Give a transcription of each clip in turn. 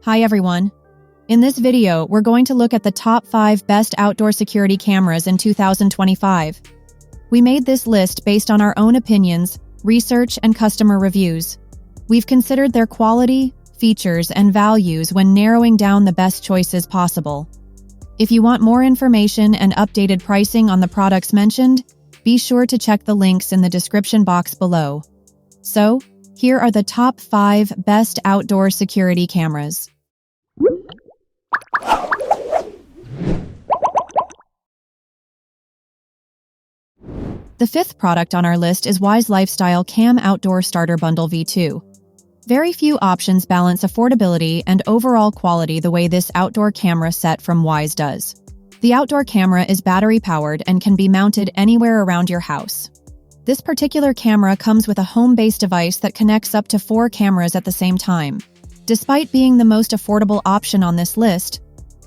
Hi everyone. In this video, we're going to look at the top 5 best outdoor security cameras in 2025. We made this list based on our own opinions, research, and customer reviews. We've considered their quality, features, and values when narrowing down the best choices possible. If you want more information and updated pricing on the products mentioned, be sure to check the links in the description box below. So, here are the top 5 best outdoor security cameras. The 5th product on our list is Wyze Lifestyle Cam Outdoor Starter Bundle V2. Very few options balance affordability and overall quality the way this outdoor camera set from Wyze does. The outdoor camera is battery-powered and can be mounted anywhere around your house. This particular camera comes with a home-based device that connects up to 4 cameras at the same time. Despite being the most affordable option on this list,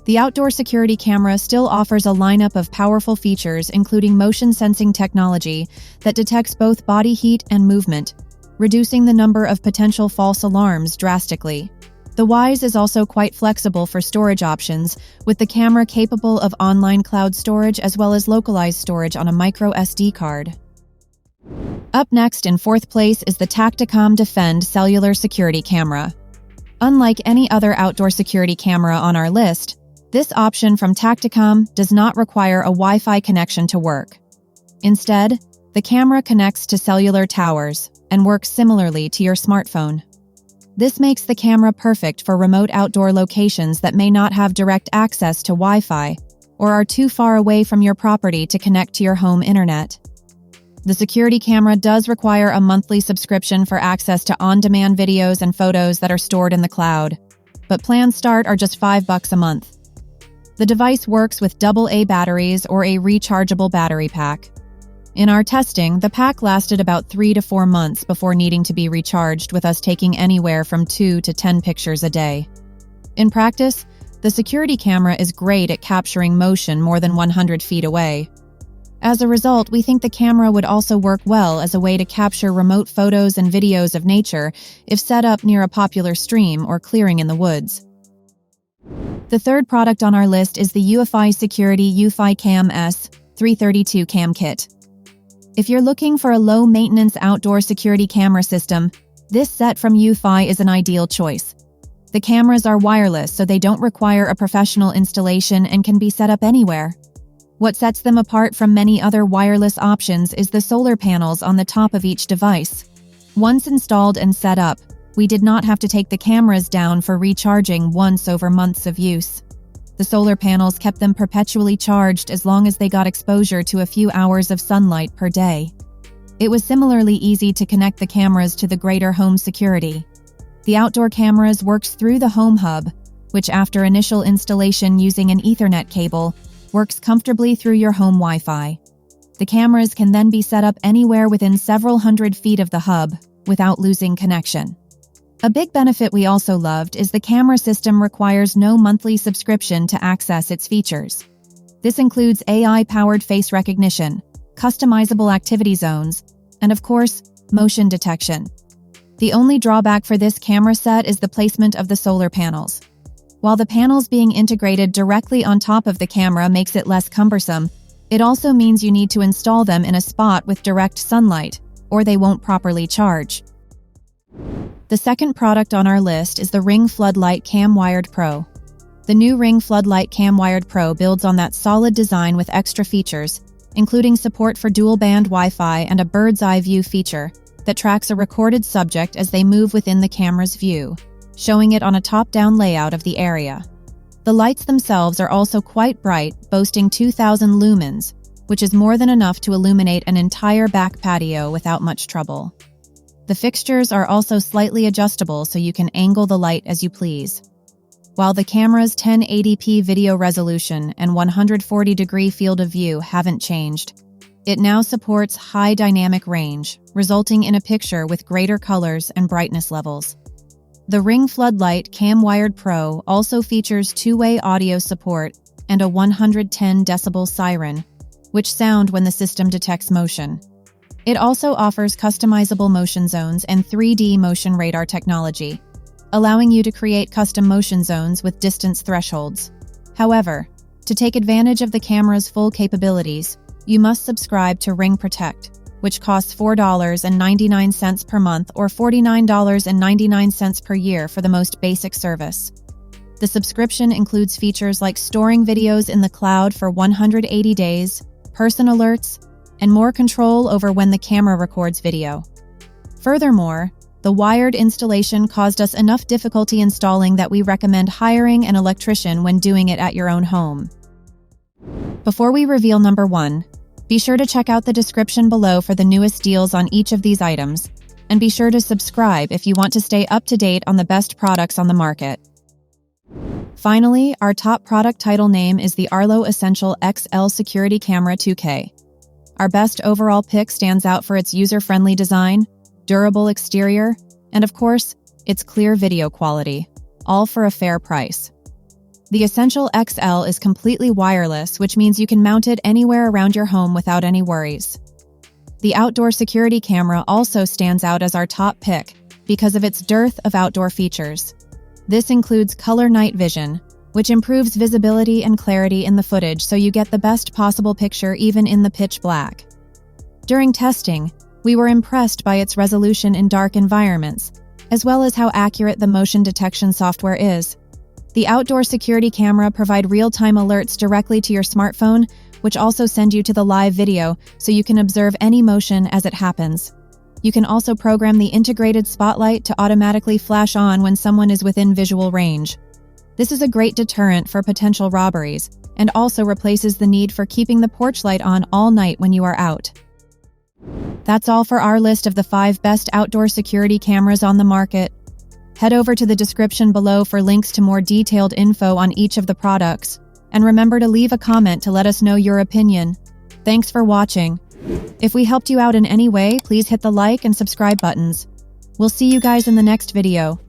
the outdoor security camera still offers a lineup of powerful features, including motion sensing technology that detects both body heat and movement, reducing the number of potential false alarms drastically. The Wyze is also quite flexible for storage options, with the camera capable of online cloud storage as well as localized storage on a micro SD card. Up next in 4th place is the TACTACAM Defend Cellular Security Camera. Unlike any other outdoor security camera on our list, this option from TACTACAM does not require a Wi-Fi connection to work. Instead, the camera connects to cellular towers and works similarly to your smartphone. This makes the camera perfect for remote outdoor locations that may not have direct access to Wi-Fi or are too far away from your property to connect to your home internet. The security camera does require a monthly subscription for access to on-demand videos and photos that are stored in the cloud, but plans start are just $5 a month. The device works with AA batteries or a rechargeable battery pack. In our testing, the pack lasted about 3 to 4 months before needing to be recharged, with us taking anywhere from 2 to 10 pictures a day. In practice, the security camera is great at capturing motion more than 100 feet away. As a result, we think the camera would also work well as a way to capture remote photos and videos of nature if set up near a popular stream or clearing in the woods. The 3rd product on our list is the eufyCam eufyCam S332 Cam Kit. If you're looking for a low-maintenance outdoor security camera system, this set from eufy is an ideal choice. The cameras are wireless, so they don't require a professional installation and can be set up anywhere. What sets them apart from many other wireless options is the solar panels on the top of each device. Once installed and set up, we did not have to take the cameras down for recharging once over months of use. The solar panels kept them perpetually charged as long as they got exposure to a few hours of sunlight per day. It was similarly easy to connect the cameras to the greater home security. The outdoor cameras works through the home hub, which after initial installation using an Ethernet cable, works comfortably through your home Wi-Fi. The cameras can then be set up anywhere within several hundred feet of the hub without losing connection. A big benefit we also loved is the camera system requires no monthly subscription to access its features. This includes AI-powered face recognition, customizable activity zones, and of course, motion detection. The only drawback for this camera set is the placement of the solar panels. While the panels being integrated directly on top of the camera makes it less cumbersome, it also means you need to install them in a spot with direct sunlight, or they won't properly charge. The 2nd product on our list is the Ring Floodlight Cam Wired Pro. The new Ring Floodlight Cam Wired Pro builds on that solid design with extra features, including support for dual-band Wi-Fi and a bird's-eye view feature that tracks a recorded subject as they move within the camera's view, showing it on a top-down layout of the area. The lights themselves are also quite bright, boasting 2,000 lumens, which is more than enough to illuminate an entire back patio without much trouble. The fixtures are also slightly adjustable so you can angle the light as you please. While the camera's 1080p video resolution and 140-degree field of view haven't changed, it now supports high dynamic range, resulting in a picture with greater colors and brightness levels. The Ring Floodlight Cam Wired Pro also features 2-way audio support and a 110 decibel siren, which sound when the system detects motion. It also offers customizable motion zones and 3D motion radar technology, allowing you to create custom motion zones with distance thresholds. However, to take advantage of the camera's full capabilities, you must subscribe to Ring Protect, which costs $4.99 per month or $49.99 per year for the most basic service. The subscription includes features like storing videos in the cloud for 180 days, person alerts, and more control over when the camera records video. Furthermore, the wired installation caused us enough difficulty installing that we recommend hiring an electrician when doing it at your own home. Before we reveal number 1, be sure to check out the description below for the newest deals on each of these items, and be sure to subscribe if you want to stay up to date on the best products on the market. Finally, our top product title name is the Arlo Essential XL Security Camera 2K. Our best overall pick stands out for its user-friendly design, durable exterior, and of course, its clear video quality, all for a fair price. The Essential XL is completely wireless, which means you can mount it anywhere around your home without any worries. The outdoor security camera also stands out as our top pick because of its dearth of outdoor features. This includes color night vision, which improves visibility and clarity in the footage so you get the best possible picture even in the pitch black. During testing, we were impressed by its resolution in dark environments, as well as how accurate the motion detection software is. The outdoor security camera provide real-time alerts directly to your smartphone, which also send you to the live video so you can observe any motion as it happens. You can also program the integrated spotlight to automatically flash on when someone is within visual range. This is a great deterrent for potential robberies and also replaces the need for keeping the porch light on all night when you are out. That's all for our list of the 5 best outdoor security cameras on the market. Head over to the description below for links to more detailed info on each of the products, and remember to leave a comment to let us know your opinion. Thanks for watching. If we helped you out in any way, please hit the like and subscribe buttons. We'll see you guys in the next video.